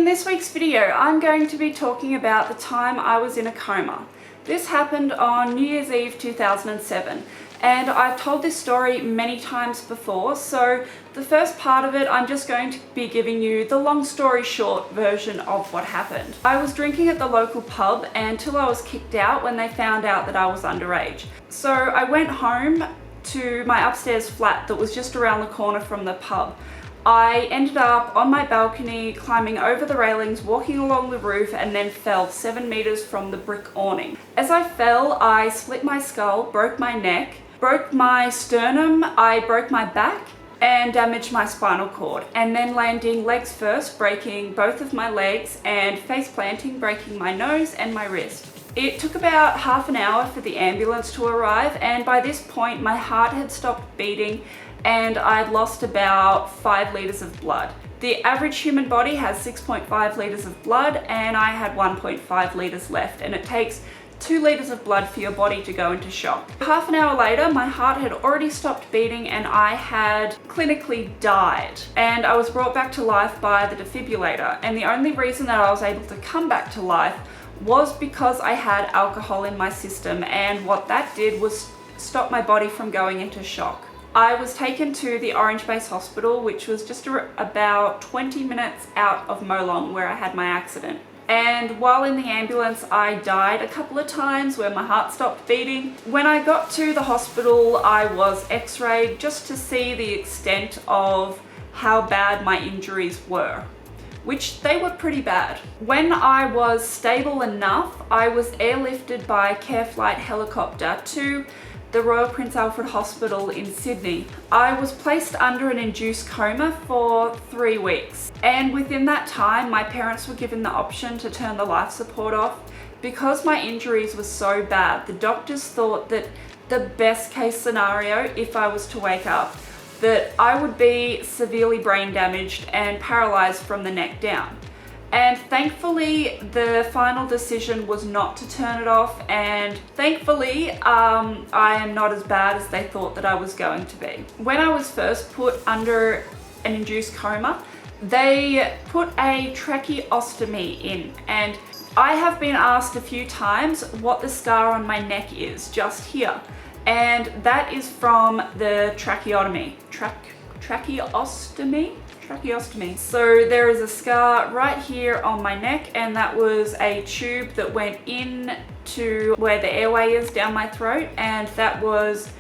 In this week's video, I'm going to be talking about the time I was in a coma. This happened on New Year's Eve 2007, and I've told this story many times before, so the first part of it I'm just going to be giving you the long story short version of what happened. I was drinking at the local pub until I was kicked out when they found out that I was underage. So I went home to my upstairs flat that was just around the corner from the pub. I ended up on my balcony, climbing over the railings, walking along the roof, and then fell 7 meters from the brick awning. As I fell, I split my skull, broke my neck, broke my sternum, I broke my back, and damaged my spinal cord, and then landing legs first, breaking both of my legs, and face planting, breaking my nose and my wrist. It took about half an hour for the ambulance to arrive, and by this point my heart had stopped beating and I'd lost about 5 litres of blood. The average human body has 6.5 litres of blood, and I had 1.5 litres left, and it takes 2 litres of blood for your body to go into shock. Half an hour later, my heart had already stopped beating and I had clinically died. And I was brought back to life by the defibrillator, and the only reason that I was able to come back to life was because I had alcohol in my system, and what that did was stop my body from going into shock. I was taken to the Orange Base Hospital, which was just about 20 minutes out of Molong, where I had my accident. And while in the ambulance, I died a couple of times where my heart stopped beating. When I got to the hospital, I was x-rayed just to see the extent of how bad my injuries were, which they were pretty bad. When I was stable enough, I was airlifted by Care Flight helicopter to the Royal Prince Alfred Hospital in Sydney. I was placed under an induced coma for 3 weeks, and within that time my parents were given the option to turn the life support off. Because my injuries were so bad, the doctors thought that the best case scenario, if I was to wake up, that I would be severely brain damaged and paralysed from the neck down. And thankfully, the final decision was not to turn it off, and thankfully, I am not as bad as they thought that I was going to be. When I was first put under an induced coma, they put a tracheostomy in, and I have been asked a few times what the scar on my neck is, just here. And that is from the tracheotomy. Tracheostomy. So there is a scar right here on my neck, and that was a tube that went in to where the airway is down my throat, and that was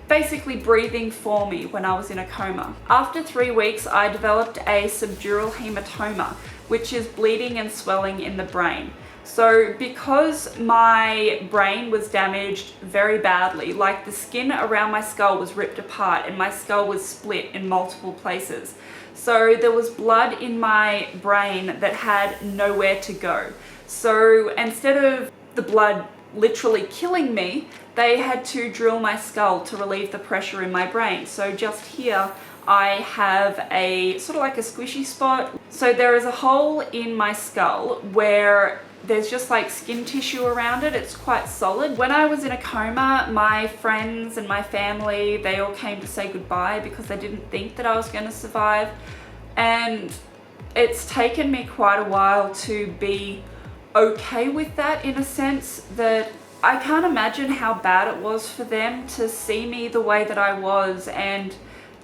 basically breathing for me when I was in a coma. After 3 weeks, I developed a subdural hematoma, which is bleeding and swelling in the brain. So because my brain was damaged very badly, like the skin around my skull was ripped apart and my skull was split in multiple places. So there was blood in my brain that had nowhere to go. So instead of the blood literally killing me, they had to drill my skull to relieve the pressure in my brain. So just here, I have a sort of like a squishy spot. So there is a hole in my skull where there's just like skin tissue around it. It's quite solid. When I was in a coma, my friends and my family, they all came to say goodbye because they didn't think that I was going to survive. And it's taken me quite a while to be okay with that, in a sense that I can't imagine how bad it was for them to see me the way that I was and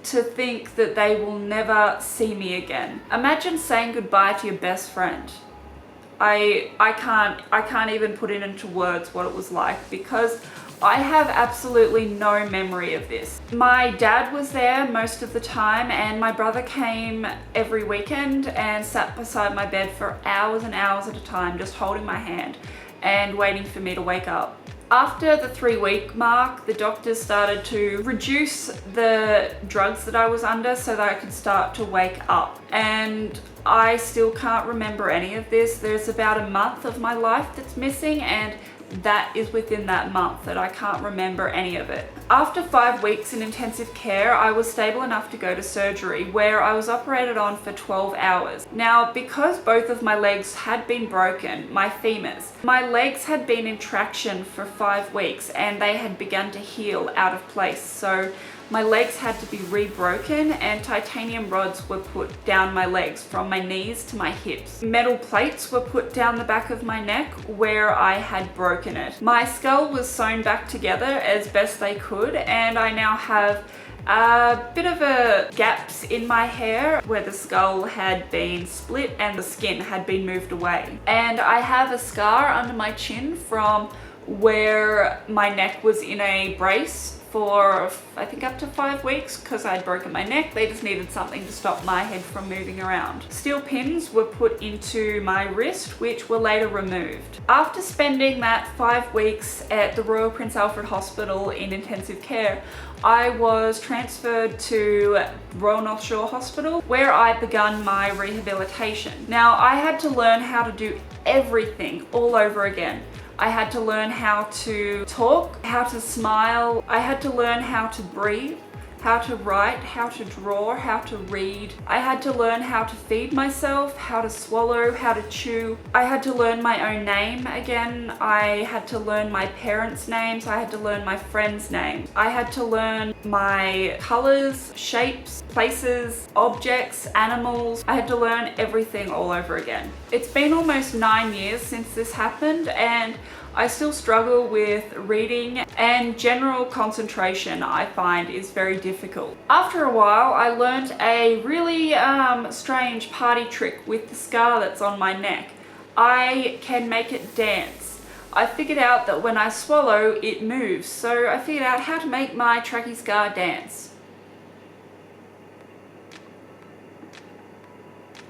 to think that they will never see me again. Imagine saying goodbye to your best friend. I can't even put it into words what it was like, because I have absolutely no memory of this. My dad was there most of the time, and my brother came every weekend and sat beside my bed for hours and hours at a time, just holding my hand and waiting for me to wake up. After the 3-week mark, the doctors started to reduce the drugs that I was under so that I could start to wake up. And I still can't remember any of this. There's about a month of my life that's missing, and that is within that month that I can't remember any of it. After 5 weeks in intensive care, I was stable enough to go to surgery, where I was operated on for 12 hours. Now, because both of my legs had been broken, my femurs, my legs had been in traction for 5 weeks and they had begun to heal out of place. So My legs had to be rebroken and titanium rods were put down my legs from my knees to my hips. Metal plates were put down the back of my neck where I had broken it. My skull was sewn back together as best they could, and I now have a bit of gaps in my hair where the skull had been split and the skin had been moved away. And I have a scar under my chin from where my neck was in a brace for I think up to 5 weeks because I'd broken my neck. They just needed something to stop my head from moving around. Steel pins were put into my wrist, which were later removed. After spending that 5 weeks at the Royal Prince Alfred Hospital in intensive care, I was transferred to Royal North Shore Hospital where I began my rehabilitation. Now I had to learn how to do everything all over again. I had to learn how to talk, how to smile. I had to learn how to breathe, how to write, how to draw, how to read. I had to learn how to feed myself, how to swallow, how to chew. I had to learn my own name again. I had to learn my parents' names. I had to learn my friends' names. I had to learn my colors, shapes, places, objects, animals. I had to learn everything all over again. It's been almost 9 years since this happened, and I still struggle with reading, and general concentration I find is very difficult. After a while, I learned a really strange party trick with the scar that's on my neck. I can make it dance. I figured out that when I swallow, it moves, so I figured out how to make my trachea scar dance.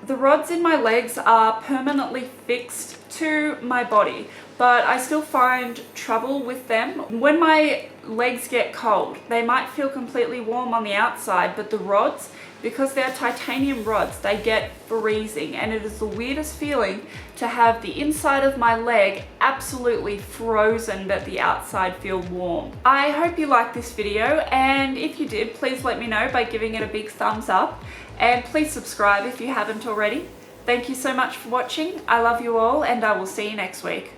The rods in my legs are permanently fixed to my body, but I still find trouble with them. When my legs get cold, they might feel completely warm on the outside, but the rods, because they're titanium rods, they get freezing, and it is the weirdest feeling to have the inside of my leg absolutely frozen but the outside feel warm. I hope you liked this video, and if you did, please let me know by giving it a big thumbs up, and please subscribe if you haven't already. Thank you so much for watching. I love you all, and I will see you next week.